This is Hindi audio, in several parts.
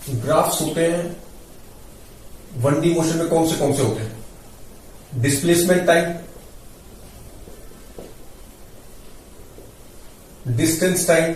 ग्राफ्स होते हैं 1D मोशन में कौन से होते हैं? Displacement time, distance time,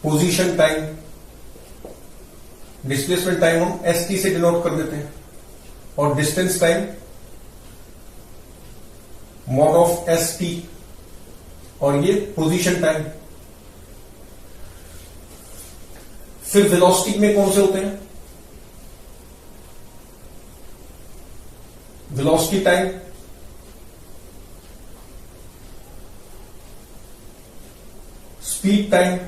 position time. Displacement time हम ST से डिनोट कर देते हैं और distance time mod of ST, और ये पोजीशन टाइम। फिर वेलोसिटी में कौन से होते हैं? Velocity time, speed time,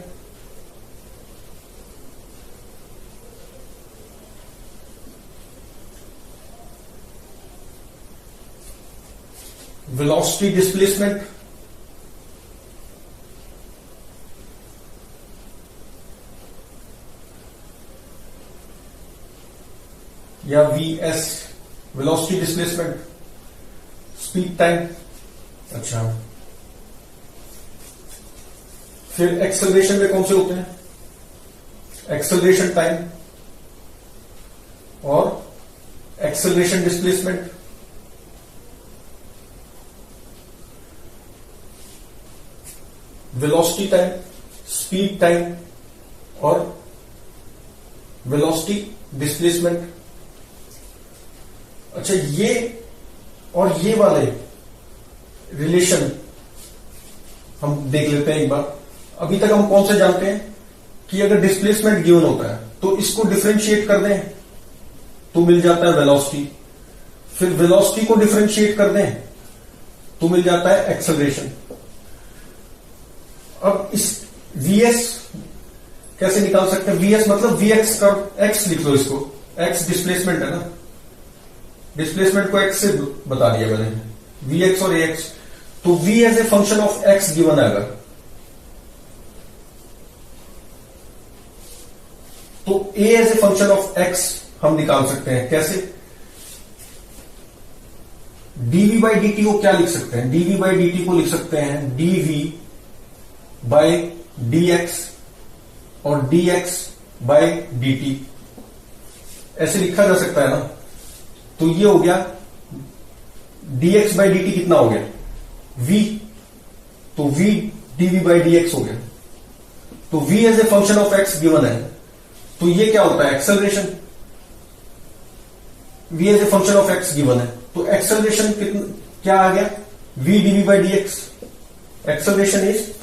velocity displacement, या VS, velocity displacement, speed time. अच्छा, फिर एक्सेलरेशन में कौन से होते हैं? एक्सेलरेशन टाइम और acceleration displacement. Velocity time, speed time और वेलोसिटी डिस्प्लेसमेंट। अच्छा, ये और ये वाले रिलेशन हम देख लेते हैं एक बार। अभी तक हम कौन से जानते हैं कि अगर डिस्प्लेसमेंट गिवन होता है तो इसको डिफरेंशिएट कर दें तो मिल जाता है वेलोसिटी, फिर वेलोसिटी को डिफरेंशिएट कर दें तो मिल जाता है एक्सेलरेशन। अब इस VS कैसे निकाल सकते हैं? VS मतलब VX का X लिख लो, इसको X डिस्प्लेसमेंट है ना, डिस्प्लेसमेंट को X से बता दिया मैंने, VX और AX। तो V as a function of X given है अगर, तो A as a function of X हम निकाल सकते हैं। कैसे? dv बाई dt को क्या लिख सकते हैं? dv बाई dt को लिख सकते हैं dv बाय dx और dx बाय dt, ऐसे लिखा जा सकता है ना। तो ये हो गया dx बाई dt कितना हो गया? v, तो v dv बाई dx हो गया। तो v as a function of x given है, तो ये क्या होता है? Acceleration. v as a function of x given है, तो एक्सेलरेशन क्या आ गया? v dv by dx। Acceleration is,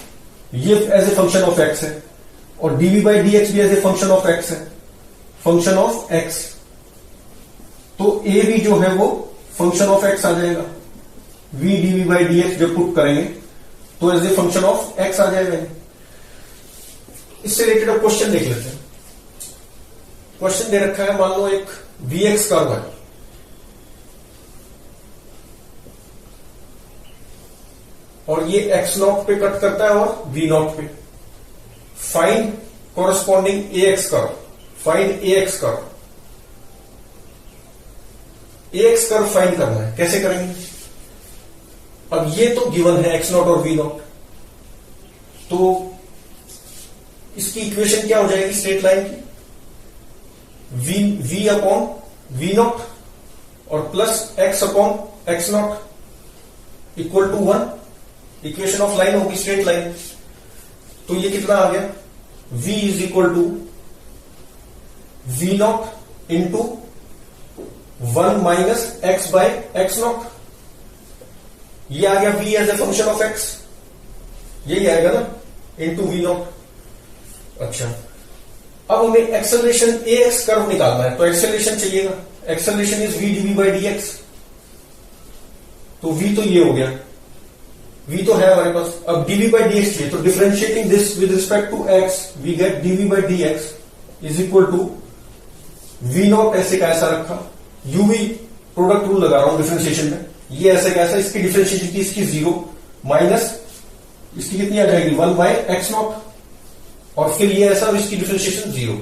ये as a function of x है और dv बाई dx भी as a function of x है, फंक्शन ऑफ x। तो a भी जो है वो फंक्शन ऑफ x आ जाएगा। v dv बाई dx जब पुट करेंगे तो as a function of x आ जाएगा। इससे रिलेटेड अब क्वेश्चन देख लेते हैं। क्वेश्चन दे रखा है, मान लो एक Vx कर्व है और ये x0 पे कट करता है और V0 पे। Find corresponding AX curve, find AX curve. AX curve find करना है, कैसे करेंगे? अब ये तो गिवन है x0 और V0, तो इसकी इक्वेशन क्या हो जाएगी स्ट्रेट लाइन की? v अपॉन V0 और plus x upon x0 equal to 1। Equation of line होगी स्ट्रेट लाइन। तो ये कितना आ गया? v is equal to V0 into 1 minus x by x0। ये आ गया v as a function of x, यही आएगा ना, इंटू V0। अच्छा, अब हमें एक्सेलरेशन AX कर्व निकालना है, तो एक्सेलरेशन चाहिएगा। Acceleration is v dv by dx। तो v तो ये हो गया, v तो है हमारे पास। अब dv बाई dx चाहिए, तो differentiating this with respect to x we get dv by dx is equal to V0 ऐसे का ऐसा रखा, uv प्रोडक्ट रूल लगा रहा हूं डिफरेंशिएशन में, ये ऐसे का ऐसा, इसकी डिफरेंशिएशन की इसकी 0 माइनस इसकी कितनी आ जाएगी 1 बाय x0, और फिर ये ऐसा, इसकी डिफरेंशिएशन 0,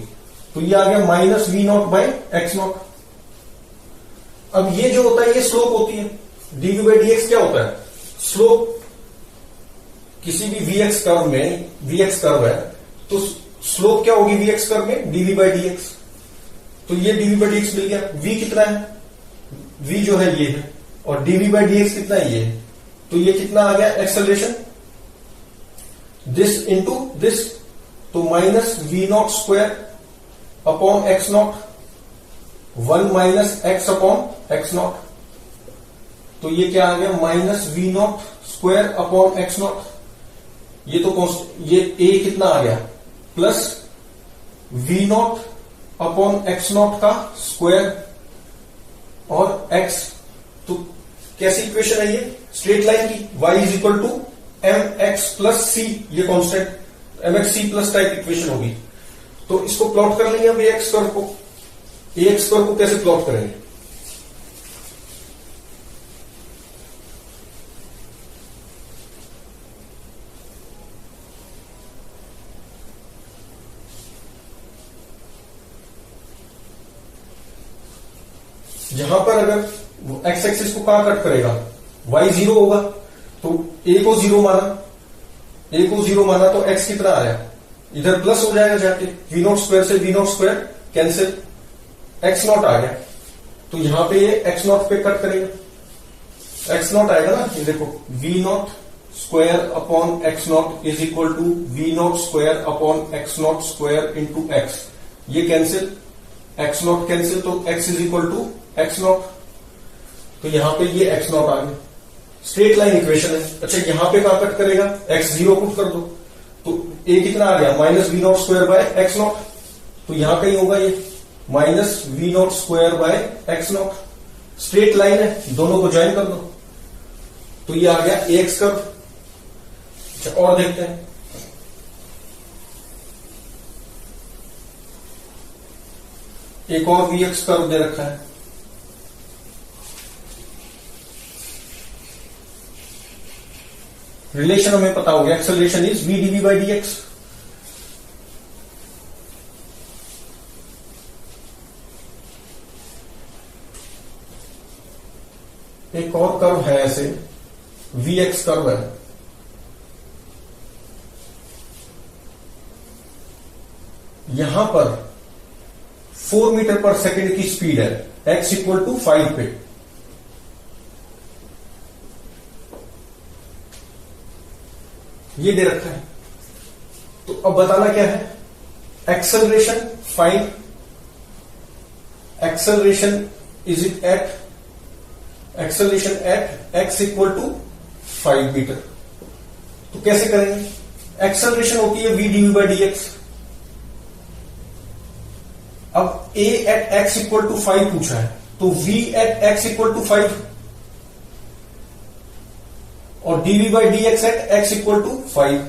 तो ये आ गया माइनस V0 बाय x0। अब ये जो होता है ये स्लोप होती है, dv बाई dx क्या होता है? स्लोप किसी भी वीएक्स कर्व में, वीएक्स कर्व है तो स्लोप क्या होगी वीएक्स कर्व में, डीवी बाई डीएक्स। तो ये डीवी बाई डीएक्स मिल गया। वी कितना है, वी जो है ये है, और डीवी बाई डीएक्स कितना है, ये है। तो ये कितना आ गया एक्सेलरेशन, दिस इंटू दिस, तो minus we not square upon X not, 1 minus X upon X not. तो ये क्या आ गया, minus we not square upon X not. ये तो ये ए कितना आ गया, plus V not upon X not का स्क्वायर और एक्स। तो कैसी इक्वेशन है ये, स्ट्रेट लाइन की, y is equal to M X plus C, ये constant M x c plus type equation होगी। तो इसको प्लॉट कर लेंगे हम ए एक्स कर्व को। ए एक्स कर्व को कैसे प्लॉट करेंगे, यहां पर अगर एक्स एक्सिस को कहां कट करेगा, y 0 होगा, तो a को 0 माना, a को 0 माना तो x कितना आया, इधर प्लस हो जाएगा जाके, वी नॉट स्क्वायर से V not square cancel, X not आ गया। तो यहां पे ये एक्स नॉट पे कट करेगा, एक्स नॉट आएगा ना, ये देखो V not square upon X not is equal to V not square upon X not square into X, ये कैंसिल, एक्स नॉट कैंसिल, तो X is equal to X not. तो यहां पे ये एक्स नॉट आ गया, स्ट्रेट लाइन इक्वेशन है। अच्छा यहां पे कहां कट करेगा, एक्स 0 पुट कर दो, तो ए कितना आ गया, minus we not square by x not. तो यहां कहीं होगा ये minus we not square by x naught, straight line है, दोनों को ज्वाइन कर दो, तो ये आ गया ए एक्स कर्व। अच्छा और देखते हैं, एक और वी एक्स कर्व दे रखा है। रिलेशन हमें पता हो गया, acceleration is v dv by d x. एक और कर्व है ऐसे, वी एक्स कर्व है, यहां पर 4 मीटर पर सेकेंड की स्पीड है, x इक्वल टू 5 पे। ये दे रखा है, तो अब बताना क्या है, acceleration find, acceleration is it at, acceleration at x equal to 5 metre. तो कैसे करेंगे, एक्सेलरेशन होती है v dv बाई dx। अब a at x equal to 5 पूछा है, तो v at x equal to 5 और dv by dx at x equal to 5,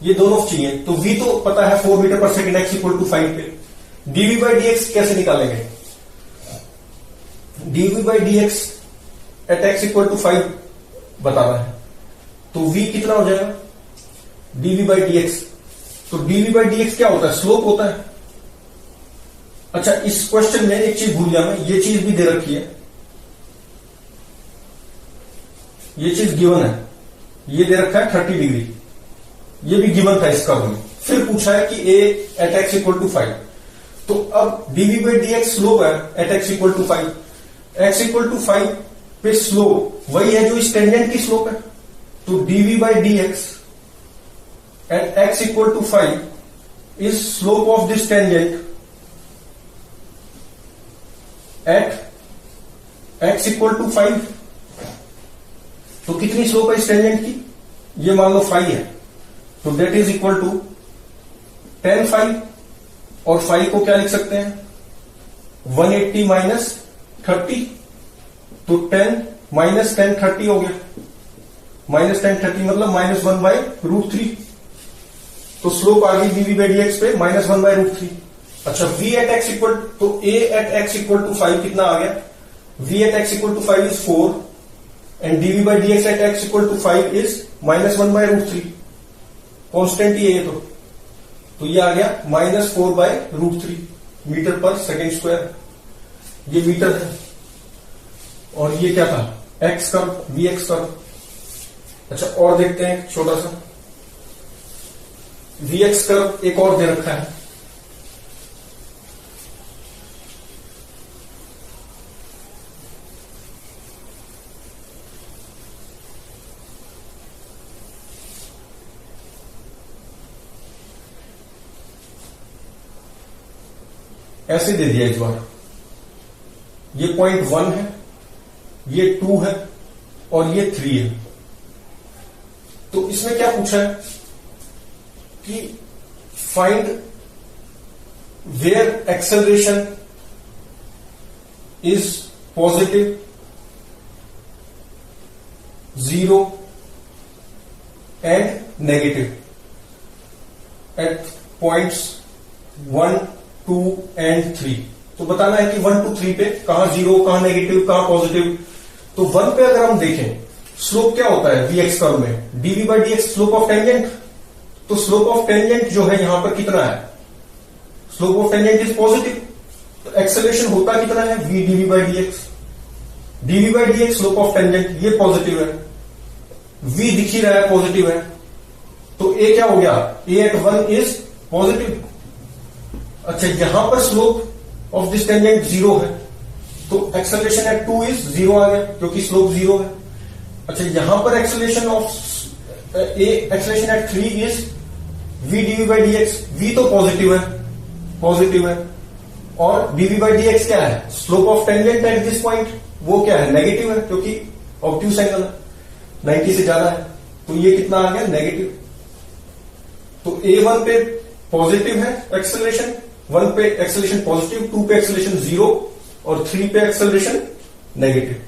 ये दोनों चाहिए। तो v तो पता है 4 मीटर पर सेकेंड, x इक्वल टू 5 पे। dv बाई dx कैसे निकालेंगे, dv by dx at x equal to 5 बताना है, तो v कितना हो जाएगा, dv बाई dx। तो dv बाई dx क्या होता है, स्लोप होता है। अच्छा इस क्वेश्चन में एक चीज भूल गया मैं, ये चीज भी दे रखी है, ये चीज गिवन है, ये दे रखा है 30 डिग्री, ये भी गिवन था इस कर्व में। फिर पूछा है कि a at x equal to 5, तो अब dv बाई dx स्लोप है at x equal to 5, x equal to 5 पे स्लोप वही है जो इस टेंजेंट की स्लोप है। तो dv by dx at x equal to 5 is slope of this tangent at x equal to 5। तो कितनी स्लोप है इस टेंजेंट की, ये मान लो 5 है, तो that is equal to tan 5, और 5 को क्या लिख सकते हैं, 180 माइनस 30, तो 10 माइनस 10 30 हो गया, माइनस 10 30 मतलब माइनस 1 बाई रूट 3। तो स्लोप आ गई dv बाई dx पे माइनस 1 बाई रूट 3। अच्छा v एट x इक्वल, तो a at x equal to 5 कितना आ गया, v at x equal to 5 is 4 and dv by dx at x equal to 5 is minus 1 by root 3, constant ही है ये। तो ये आ गया माइनस 4 बाई रूट 3 मीटर पर सेकेंड स्क्वायर, ये मीटर है, और ये क्या था, x curve, v x curve. अच्छा और देखते हैं छोटा सा, Vx कर्व एक और दे रखा है, ऐसे दे दिया इस बार। ये 0.1 है, ये 2 है और ये 3 है। तो इसमें क्या पूछा है कि find where acceleration is positive, 0 and negative at points 1, 2 and 3। तो बताना है कि 1, 2, 3 पे कहां 0, कहां नेगेटिव, कहां पॉजिटिव। तो 1 पे अगर हम देखें स्लोप क्या होता है Vx कर्व में, dv by dx slope of tangent. तो स्लोप ऑफ टेंजेंट जो है यहां पर कितना है, slope of tangent is positive. तो एक्सेलरेशन होता कितना है v dv by dx, dv by dx slope of tangent, ये पॉजिटिव है, v दिख ही रहा है पॉजिटिव है। तो a क्या हो गया, a एट 1 इज पॉजिटिव। अच्छा, यहां पर स्लोप ऑफ दिस टेंजेंट 0 है, तो एक्सेलरेशन एट 2 इज 0 आ गया क्योंकि स्लोप 0 है। अच्छा, यहां पर acceleration of acceleration at 3 is v dv by dx, v तो पॉजिटिव है और dv बाई dx क्या है, slope of tangent at this point, वो क्या है, नेगेटिव है क्योंकि ऑब्ट्यूस एंगल 90 से ज्यादा है। तो ये कितना आ गया, नेगेटिव। तो a1 पे पॉजिटिव है एक्सेलरेशन, 1 पे एक्सेलरेशन पॉजिटिव, 2 पे एक्सेलरेशन 0 और 3 पे एक्सेलरेशन नेगेटिव।